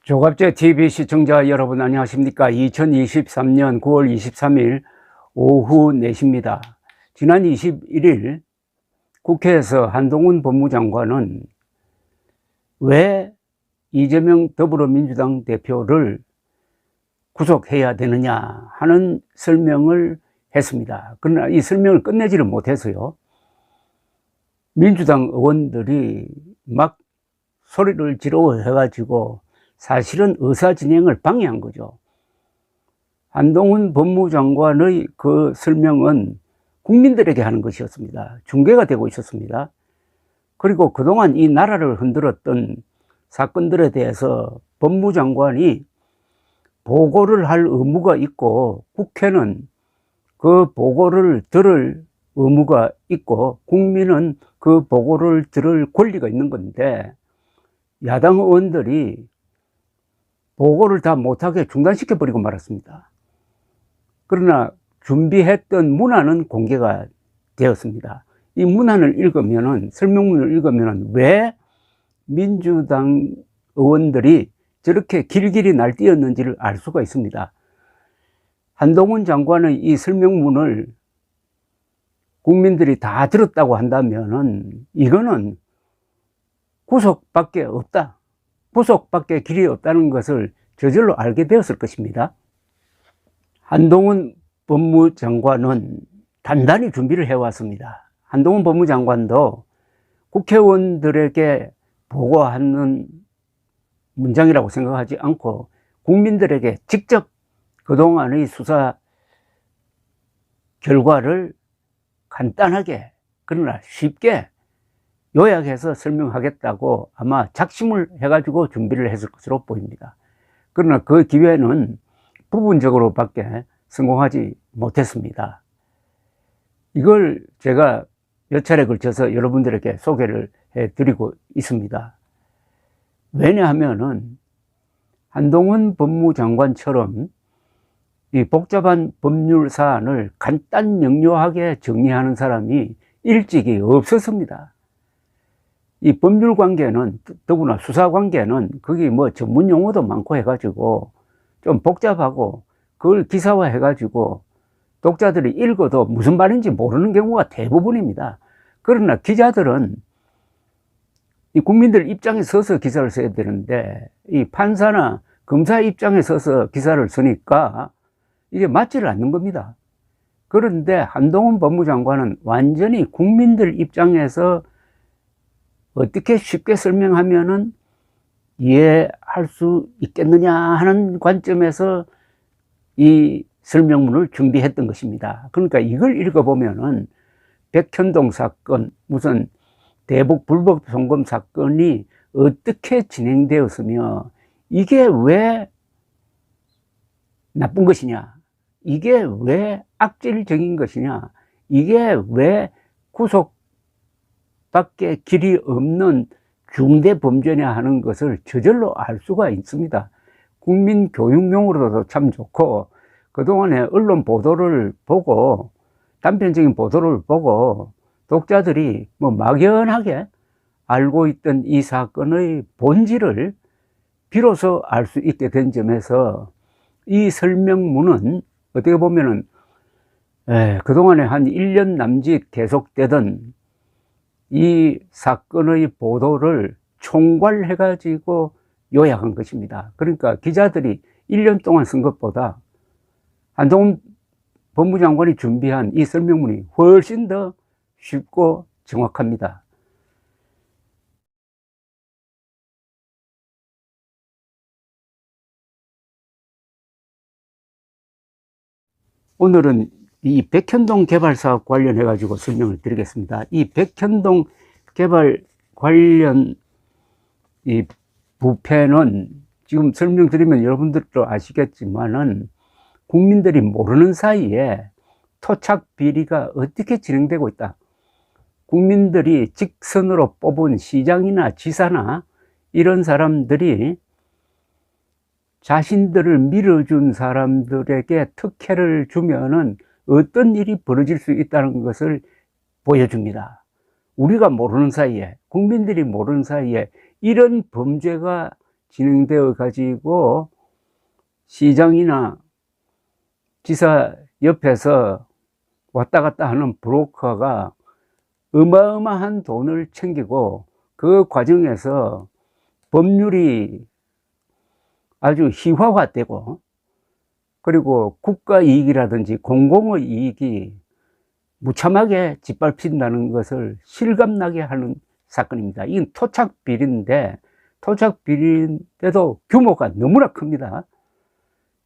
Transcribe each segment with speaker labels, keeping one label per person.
Speaker 1: 조갑제 TV 시청자 여러분 안녕하십니까. 2023년 9월 23일 오후 4시입니다. 지난 21일 국회에서 한동훈 법무장관은 왜 이재명 더불어민주당 대표를 구속해야 되느냐 하는 설명을 했습니다. 그러나 이 설명을 끝내지를 못해서요, 민주당 의원들이 막 소리를 지르고 해가지고 사실은 의사진행을 방해한 거죠. 한동훈 법무장관의 그 설명은 국민들에게 하는 것이었습니다. 중계가 되고 있었습니다. 그리고 그동안 이 나라를 흔들었던 사건들에 대해서 법무장관이 보고를 할 의무가 있고, 국회는 그 보고를 들을 의무가 있고, 국민은 그 보고를 들을 권리가 있는 건데, 야당 의원들이 보고를 다 못하게 중단시켜버리고 말았습니다. 그러나 준비했던 문안은 공개가 되었습니다. 이 문안을 읽으면은, 설명문을 읽으면은 왜 민주당 의원들이 저렇게 길길이 날뛰었는지를 알 수가 있습니다. 한동훈 장관의 이 설명문을 국민들이 다 들었다고 한다면은 이거는 구속밖에 없다, 구속밖에 길이 없다는 것을 저절로 알게 되었을 것입니다. 한동훈 법무장관은 단단히 준비를 해왔습니다. 한동훈 법무장관도 국회의원들에게 보고하는 문장이라고 생각하지 않고 국민들에게 직접 그동안의 수사 결과를 간단하게, 그러나 쉽게 요약해서 설명하겠다고 아마 작심을 해가지고 준비를 했을 것으로 보입니다. 그러나 그 기회는 부분적으로밖에 성공하지 못했습니다. 이걸 제가 몇 차례 걸쳐서 여러분들에게 소개를 해드리고 있습니다. 왜냐하면은 한동훈 법무장관처럼 이 복잡한 법률 사안을 간단 명료하게 정리하는 사람이 일찍이 없었습니다. 이 법률 관계는, 더구나 수사 관계는 거기 뭐 전문 용어도 많고 해가지고 좀 복잡하고, 그걸 기사화 해가지고 독자들이 읽어도 무슨 말인지 모르는 경우가 대부분입니다. 그러나 기자들은 이 국민들 입장에 서서 기사를 써야 되는데, 이 판사나 검사 입장에 서서 기사를 쓰니까 이게 맞지를 않는 겁니다. 그런데 한동훈 법무장관은 완전히 국민들 입장에서 어떻게 쉽게 설명하면은 이해할 수 있겠느냐 하는 관점에서 이 설명문을 준비했던 것입니다. 그러니까 이걸 읽어보면은 백현동 사건, 무슨 대북 불법 송금 사건이 어떻게 진행되었으며 이게 왜 나쁜 것이냐, 이게 왜 악질적인 것이냐, 이게 왜 구속밖에 길이 없는 중대 범죄냐 하는 것을 저절로 알 수가 있습니다. 국민 교육용으로도 참 좋고, 그동안에 언론 보도를 보고, 단편적인 보도를 보고 독자들이 뭐 막연하게 알고 있던 이 사건의 본질을 비로소 알 수 있게 된 점에서 이 설명문은 어떻게 보면은 그동안에 한 1년 남짓 계속되던 이 사건의 보도를 총괄해 가지고 요약한 것입니다. 그러니까 기자들이 1년 동안 쓴 것보다 한동훈 법무장관이 준비한 이 설명문이 훨씬 더 쉽고 정확합니다. 오늘은 이 백현동 개발 사업 관련해 가지고 설명을 드리겠습니다. 이 백현동 개발 관련 이 부패는 지금 설명드리면 여러분들도 아시겠지만은 국민들이 모르는 사이에 토착 비리가 어떻게 진행되고 있다. 국민들이 직선으로 뽑은 시장이나 지사나 이런 사람들이 자신들을 밀어준 사람들에게 특혜를 주면은 어떤 일이 벌어질 수 있다는 것을 보여줍니다. 우리가 모르는 사이에, 국민들이 모르는 사이에 이런 범죄가 진행되어 가지고 시장이나 지사 옆에서 왔다 갔다 하는 브로커가 어마어마한 돈을 챙기고 그 과정에서 법률이 아주 희화화되고 그리고 국가 이익이라든지 공공의 이익이 무참하게 짓밟힌다는 것을 실감나게 하는 사건입니다. 이건 토착 비리인데 토착 비리인데도 규모가 너무나 큽니다.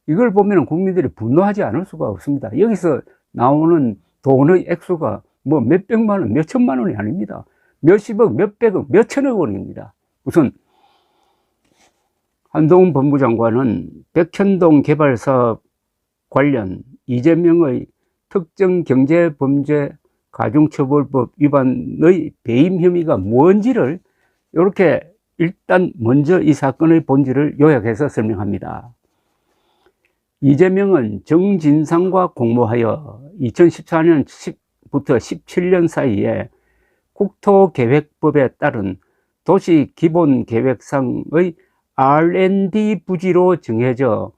Speaker 1: 이걸 보면 국민들이 분노하지 않을 수가 없습니다. 여기서 나오는 돈의 액수가 뭐 몇백만 원, 몇천만 원이 아닙니다. 몇십억, 몇백억, 몇천억 원입니다. 우선 한동훈 법무장관은 백현동 개발사업 관련 이재명의 특정경제범죄 가중처벌법 위반의 배임 혐의가 뭔지를 이렇게 일단 먼저 이 사건의 본질을 요약해서 설명합니다. 이재명은 정진상과 공모하여 2014년부터 17년 사이에 국토계획법에 따른 도시기본계획상의 R&D 부지로 정해져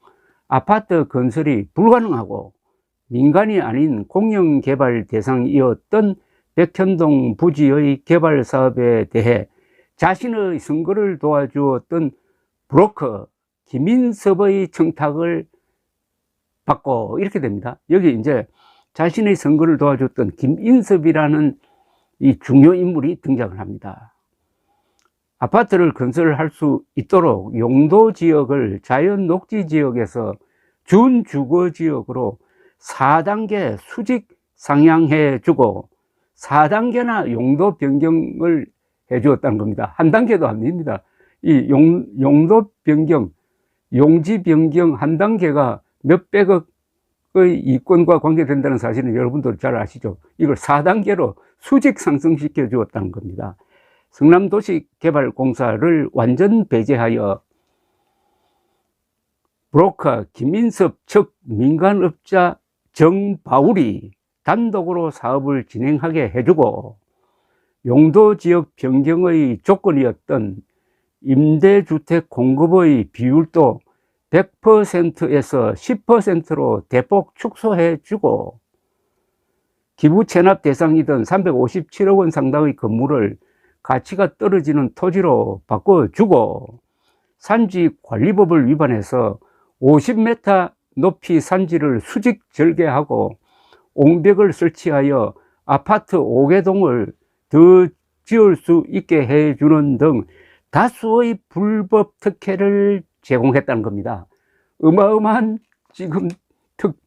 Speaker 1: 아파트 건설이 불가능하고 민간이 아닌 공영개발 대상이었던 백현동 부지의 개발 사업에 대해 자신의 선거를 도와주었던 브로커 김인섭의 청탁을 받고 이렇게 됩니다. 여기 이제 자신의 선거를 도와줬던 김인섭이라는 이 중요 인물이 등장을 합니다. 아파트를 건설할 수 있도록 용도 지역을 자연 녹지 지역에서 준주거 지역으로 4단계 수직 상향해 주고 4단계나 용도 변경을 해 주었다는 겁니다. 한 단계도 아닙니다. 이 용도 변경, 용지 변경 한 단계가 몇백억의 이권과 관계된다는 사실은 여러분들 잘 아시죠? 이걸 4단계로 수직 상승시켜 주었다는 겁니다. 성남도시개발공사를 완전 배제하여 브로커 김인섭 즉 민간업자 정바울이 단독으로 사업을 진행하게 해주고 용도지역 변경의 조건이었던 임대주택 공급의 비율도 100%에서 10%로 대폭 축소해주고 기부 체납 대상이던 357억 원 상당의 건물을 가치가 떨어지는 토지로 바꿔주고 산지관리법을 위반해서 50m 높이 산지를 수직 절개하고 옹벽을 설치하여 아파트 5개동을 더 지을 수 있게 해주는 등 다수의 불법 특혜를 제공했다는 겁니다. 어마어마한 지금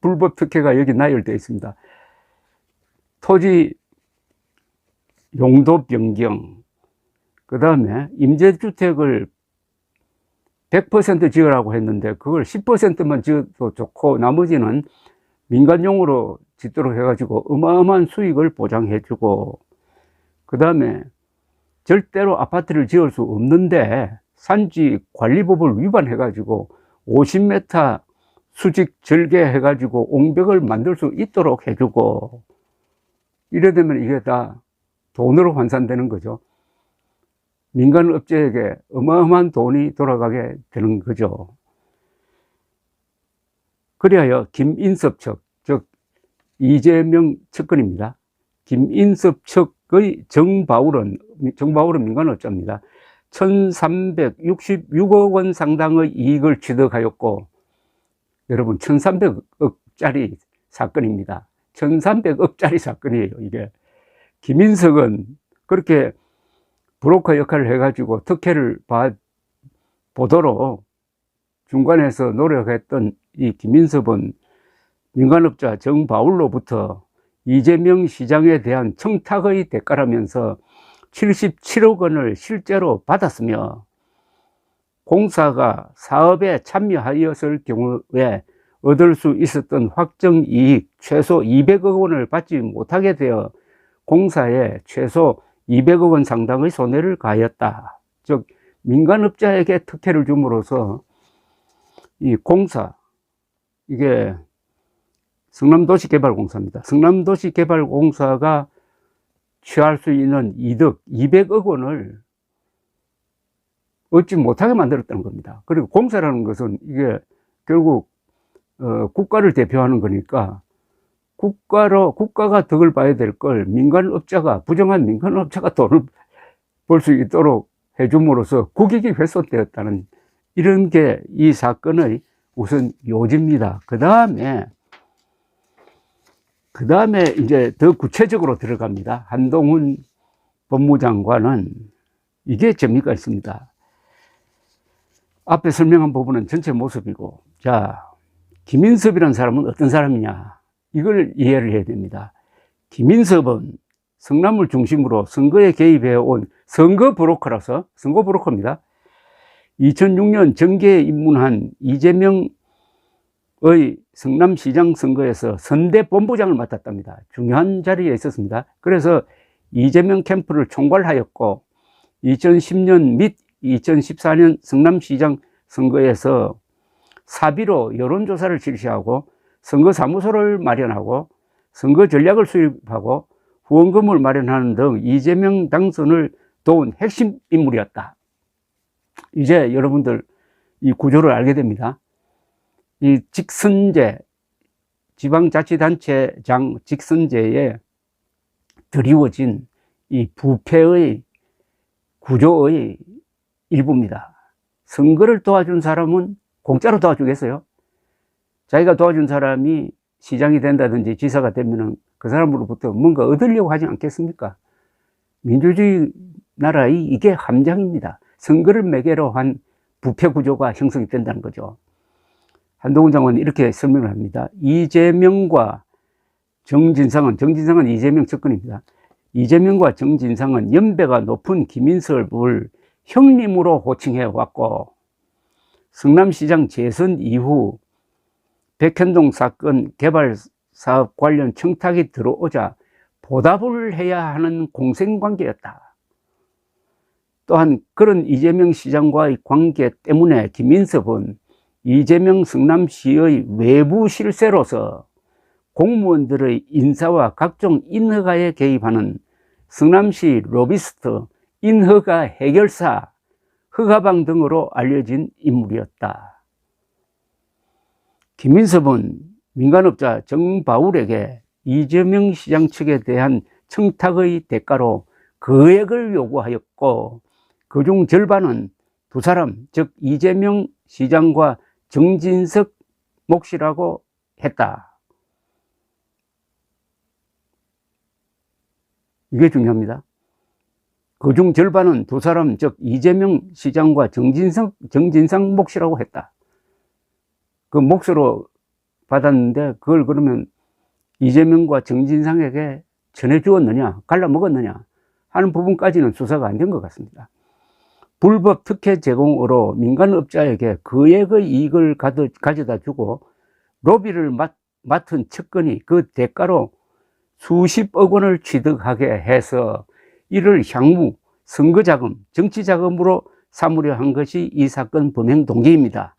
Speaker 1: 불법 특혜가 여기 나열되어 있습니다. 토지 용도 변경, 그 다음에 임대주택을 100% 지으라고 했는데 그걸 10%만 지어도 좋고 나머지는 민간용으로 짓도록 해가지고 어마어마한 수익을 보장해주고 그 다음에 절대로 아파트를 지을 수 없는데 산지관리법을 위반해가지고 50m 수직 절개해가지고 옹벽을 만들 수 있도록 해주고 이래 되면 이게 다 돈으로 환산되는 거죠. 민간업체에게 어마어마한 돈이 돌아가게 되는 거죠. 그리하여 김인섭 측, 즉 이재명 측근입니다. 김인섭 측의 정바울은 민간업자입니다. 1366억 원 상당의 이익을 취득하였고 여러분 1300억짜리 사건입니다. 1300억짜리 사건이에요. 이게 김인석은 그렇게 브로커 역할을 해가지고 특혜를 보도록 중간에서 노력했던 이 김인섭은 민간업자 정바울로부터 이재명 시장에 대한 청탁의 대가라면서 77억 원을 실제로 받았으며 공사가 사업에 참여하였을 경우에 얻을 수 있었던 확정 이익 최소 200억 원을 받지 못하게 되어 공사에 최소 200억 원 상당의 손해를 가하였다. 즉 민간업자에게 특혜를 줌으로써 이 공사, 이게 성남도시개발공사입니다. 성남도시개발공사가 취할 수 있는 이득 200억 원을 얻지 못하게 만들었다는 겁니다. 그리고 공사라는 것은 이게 결국 국가를 대표하는 거니까 국가가 덕을 봐야 될 걸 민간업자가, 부정한 민간업자가 돈을 벌 수 있도록 해줌으로써 국익이 훼손되었다는, 이런 게 이 사건의 우선 요지입니다. 그 다음에 이제 더 구체적으로 들어갑니다. 한동훈 법무장관은 이게 재미가 있습니다. 앞에 설명한 부분은 전체 모습이고, 자, 김인섭이라는 사람은 어떤 사람이냐, 이걸 이해를 해야 됩니다. 김인섭은 성남을 중심으로 선거에 개입해 온 선거 브로커입니다. 2006년 정계에 입문한 이재명의 성남시장 선거에서 선대본부장을 맡았답니다. 중요한 자리에 있었습니다. 그래서 이재명 캠프를 총괄하였고 2010년 및 2014년 성남시장 선거에서 사비로 여론조사를 실시하고 선거사무소를 마련하고 선거 전략을 수립하고 후원금을 마련하는 등 이재명 당선을 도운 핵심 인물이었다. 이제 여러분들 이 구조를 알게 됩니다. 이 직선제, 지방자치단체장 직선제에 드리워진 이 부패의 구조의 일부입니다. 선거를 도와준 사람은 공짜로 도와주겠어요? 자기가 도와준 사람이 시장이 된다든지 지사가 되면은 그 사람으로부터 뭔가 얻으려고 하지 않겠습니까? 민주주의 나라의 이게 함정입니다. 선거를 매개로 한 부패 구조가 형성이 된다는 거죠. 한동훈 장관은 이렇게 설명을 합니다. 이재명과 정진상은 이재명 측근입니다. 이재명과 정진상은 연배가 높은 김인섭을 형님으로 호칭해 왔고, 성남시장 재선 이후 백현동 사건 개발 사업 관련 청탁이 들어오자 보답을 해야 하는 공생관계였다. 또한 그런 이재명 시장과의 관계 때문에 김인섭은 이재명 성남시의 외부 실세로서 공무원들의 인사와 각종 인허가에 개입하는 성남시 로비스트, 인허가 해결사, 허가방 등으로 알려진 인물이었다. 김인섭은 민간업자 정바울에게 이재명 시장 측에 대한 청탁의 대가로 거액을 요구하였고, 그중 절반은 두 사람, 즉 이재명 시장과 정진석 몫이라고 했다. 이게 중요합니다. 그중 절반은 두 사람, 즉 이재명 시장과 정진상 몫이라고 했다. 그 몫으로 받았는데 그걸 그러면 이재명과 정진상에게 전해주었느냐, 갈라먹었느냐 하는 부분까지는 수사가 안 된 것 같습니다. 불법 특혜 제공으로 민간업자에게 거액의 이익을 가져다 주고 로비를 맡은 측근이 그 대가로 수십억 원을 취득하게 해서 이를 향후 선거자금, 정치자금으로 삼으려 한 것이 이 사건 범행 동기입니다.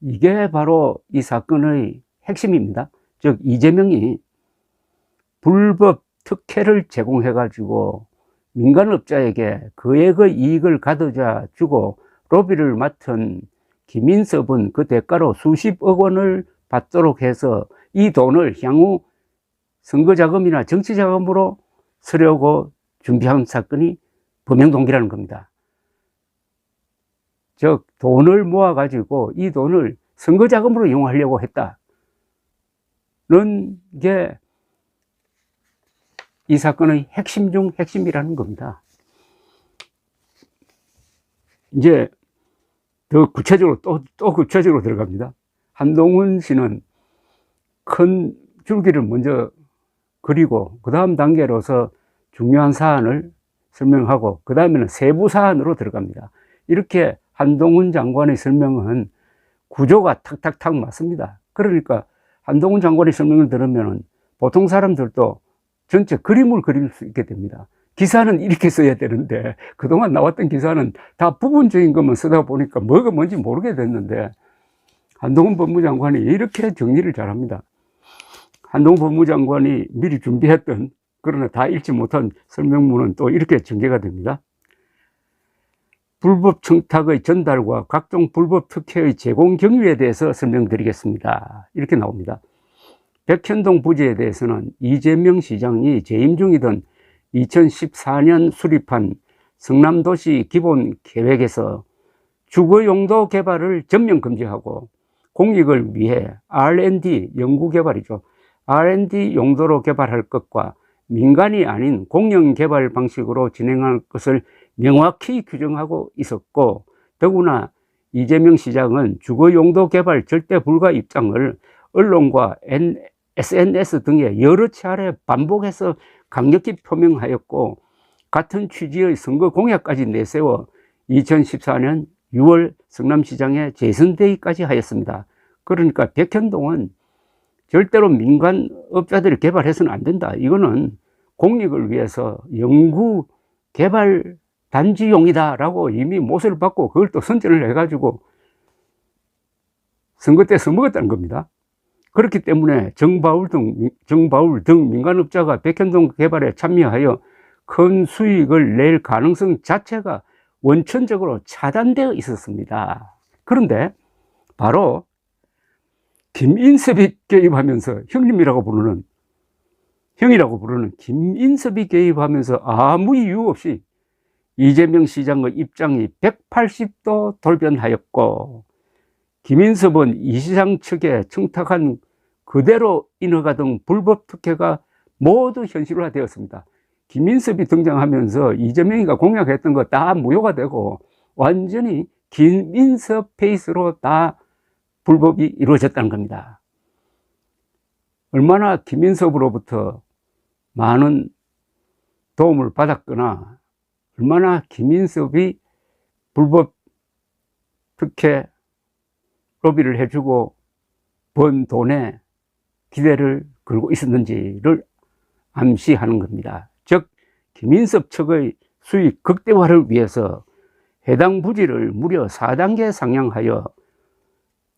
Speaker 1: 이게 바로 이 사건의 핵심입니다. 즉 이재명이 불법 특혜를 제공해 가지고 민간업자에게 거액의 이익을 가져다 주고 로비를 맡은 김인섭은 그 대가로 수십억 원을 받도록 해서 이 돈을 향후 선거자금이나 정치자금으로 쓰려고 준비한 사건이 범행 동기라는 겁니다. 즉 돈을 모아 가지고 이 돈을 선거자금으로 이용하려고 했다는 게 이 사건의 핵심 중 핵심이라는 겁니다. 이제 더 구체적으로 또 구체적으로 들어갑니다. 한동훈 씨는 큰 줄기를 먼저 그리고 그 다음 단계로서 중요한 사안을 설명하고 그 다음에는 세부 사안으로 들어갑니다. 이렇게 한동훈 장관의 설명은 구조가 탁탁탁 맞습니다. 그러니까 한동훈 장관의 설명을 들으면 보통 사람들도 전체 그림을 그릴 수 있게 됩니다. 기사는 이렇게 써야 되는데 그동안 나왔던 기사는 다 부분적인 것만 쓰다 보니까 뭐가 뭔지 모르게 됐는데 한동훈 법무장관이 이렇게 정리를 잘합니다. 한동훈 법무장관이 미리 준비했던 그러나 다 읽지 못한 설명문은 또 이렇게 전개가 됩니다. 불법 청탁의 전달과 각종 불법 특혜의 제공 경위에 대해서 설명드리겠습니다. 이렇게 나옵니다. 백현동 부지에 대해서는 이재명 시장이 재임 중이던 2014년 수립한 성남도시 기본계획에서 주거용도 개발을 전면 금지하고 공익을 위해 R&D 연구개발이죠. R&D 용도로 개발할 것과 민간이 아닌 공영개발 방식으로 진행할 것을 명확히 규정하고 있었고, 더구나 이재명 시장은 주거용도 개발 절대 불가 입장을 언론과 SNS 등에 여러 차례 반복해서 강력히 표명하였고, 같은 취지의 선거 공약까지 내세워 2014년 6월 성남시장에 재선되기까지 하였습니다. 그러니까 백현동은 절대로 민간업자들이 개발해서는 안 된다. 이거는 공익을 위해서 연구 개발 단지용이다라고 이미 모세를 받고 그걸 또 선전을 해가지고 선거 때 써먹었다는 겁니다. 그렇기 때문에 정바울 등 민간업자가 백현동 개발에 참여하여 큰 수익을 낼 가능성 자체가 원천적으로 차단되어 있었습니다. 그런데 바로 김인섭이 개입하면서 형이라고 부르는 김인섭이 개입하면서 아무 이유 없이 이재명 시장의 입장이 180도 돌변하였고, 김인섭은 이 시장 측에 청탁한 그대로 인허가등 불법 특혜가 모두 현실화되었습니다. 김인섭이 등장하면서 이재명이가 공약했던 거 다 무효가 되고 완전히 김인섭 페이스로 다 불법이 이루어졌다는 겁니다. 얼마나 김인섭으로부터 많은 도움을 받았거나 얼마나 김인섭이 불법 특혜 로비를 해주고 번 돈에 기대를 걸고 있었는지를 암시하는 겁니다. 즉 김인섭 측의 수익 극대화를 위해서 해당 부지를 무려 4단계 상향하여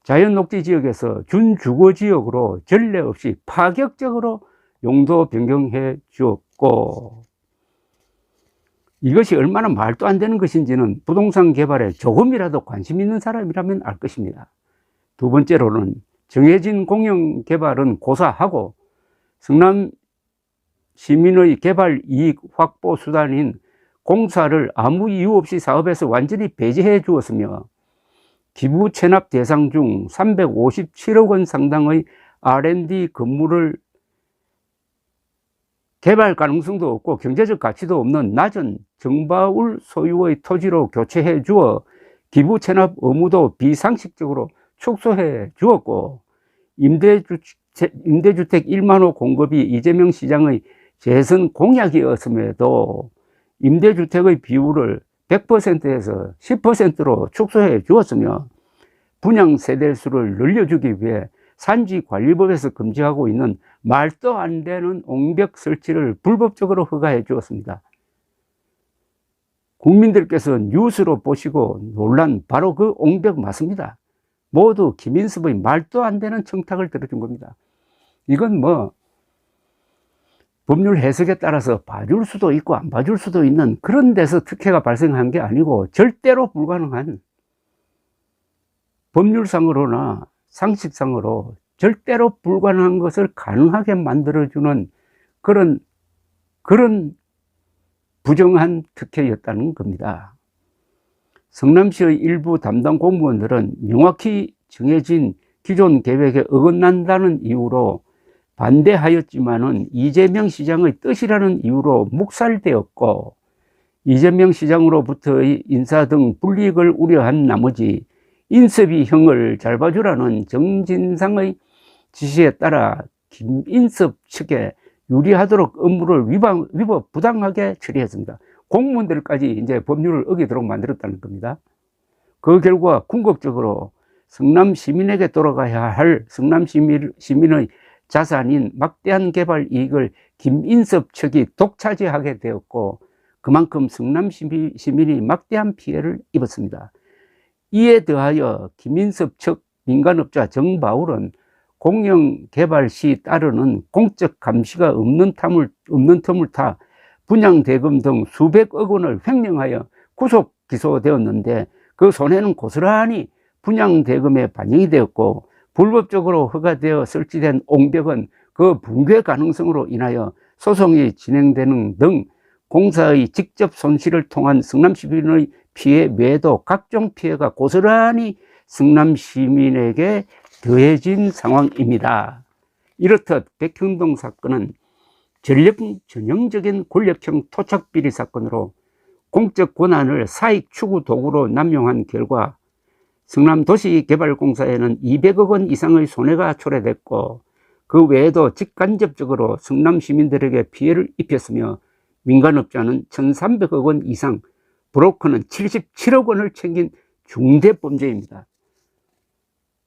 Speaker 1: 자연녹지 지역에서 준주거지역으로 전례 없이 파격적으로 용도 변경해 주었고, 이것이 얼마나 말도 안 되는 것인지는 부동산 개발에 조금이라도 관심 있는 사람이라면 알 것입니다. 두 번째로는 정해진 공영 개발은 고사하고 성남 시민의 개발 이익 확보 수단인 공사를 아무 이유 없이 사업에서 완전히 배제해 주었으며, 기부 체납 대상 중 357억 원 상당의 R&D 건물을 개발 가능성도 없고 경제적 가치도 없는 낮은 정바울 소유의 토지로 교체해 주어 기부 체납 의무도 비상식적으로 축소해 주었고, 임대주택 1만 호 공급이 이재명 시장의 재선 공약이었음에도 임대주택의 비율을 100%에서 10%로 축소해 주었으며, 분양 세대수를 늘려주기 위해 산지관리법에서 금지하고 있는 말도 안 되는 옹벽 설치를 불법적으로 허가해 주었습니다. 국민들께서 뉴스로 보시고 놀란 바로 그 옹벽 맞습니다. 모두 김인섭의 말도 안 되는 청탁을 들어준 겁니다. 이건 뭐 법률 해석에 따라서 봐줄 수도 있고 안 봐줄 수도 있는 그런 데서 특혜가 발생한 게 아니고 절대로 불가능한, 법률상으로나 상식상으로 절대로 불가능한 것을 가능하게 만들어주는 그런 부정한 특혜였다는 겁니다. 성남시의 일부 담당 공무원들은 명확히 정해진 기존 계획에 어긋난다는 이유로 반대하였지만은 이재명 시장의 뜻이라는 이유로 묵살되었고, 이재명 시장으로부터의 인사 등 불이익을 우려한 나머지 인섭이 형을 잘 봐주라는 정진상의 지시에 따라 김인섭 측에 유리하도록 업무를 위법 부당하게 처리했습니다. 공무원들까지 이제 법률을 어기도록 만들었다는 겁니다. 그 결과 궁극적으로 성남 시민에게 돌아가야 할 성남 시민의 자산인 막대한 개발 이익을 김인섭 측이 독차지하게 되었고, 그만큼 성남 시민이 막대한 피해를 입었습니다. 이에 더하여 김인섭 측 민간업자 정바울은 공영개발 시 따르는 공적 감시가 없는 틈을 타 분양대금 등 수백억 원을 횡령하여 구속 기소되었는데 그 손해는 고스란히 분양대금에 반영이 되었고, 불법적으로 허가되어 설치된 옹벽은 그 붕괴 가능성으로 인하여 소송이 진행되는 등 공사의 직접 손실을 통한 성남시민의 피해 외에도 각종 피해가 고스란히 성남시민에게 더해진 상황입니다. 이렇듯 백현동 사건은 전형적인 권력형 토착비리 사건으로 공적 권한을 사익 추구 도구로 남용한 결과 성남도시개발공사에는 200억 원 이상의 손해가 초래됐고, 그 외에도 직간접적으로 성남 시민들에게 피해를 입혔으며 민간업자는 1,300억 원 이상, 브로커는 77억 원을 챙긴 중대범죄입니다.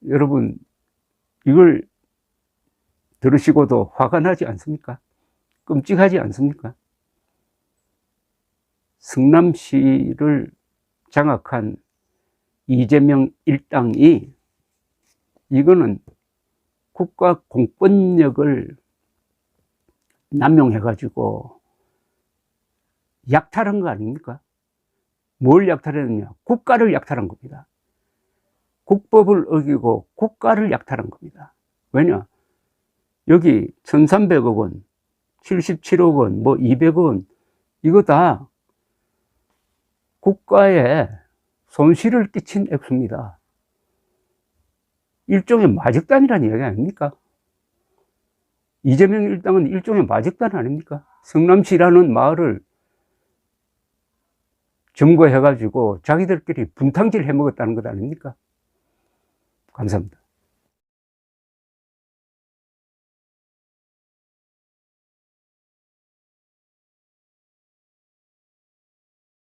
Speaker 1: 여러분, 이걸 들으시고도 화가 나지 않습니까? 끔찍하지 않습니까? 성남시를 장악한 이재명 일당이 이거는 국가 공권력을 남용해가지고 약탈한 거 아닙니까? 뭘 약탈했느냐? 국가를 약탈한 겁니다. 국법을 어기고 국가를 약탈한 겁니다. 왜냐? 여기 1,300억 원, 77억 원, 뭐 200억 원, 이거 다 국가에 손실을 끼친 액수입니다. 일종의 마적단이라는 이야기 아닙니까? 이재명 일당은 일종의 마적단 아닙니까? 성남시라는 마을을 점거해가지고 자기들끼리 분탕질 해먹었다는 것 아닙니까? 감사합니다.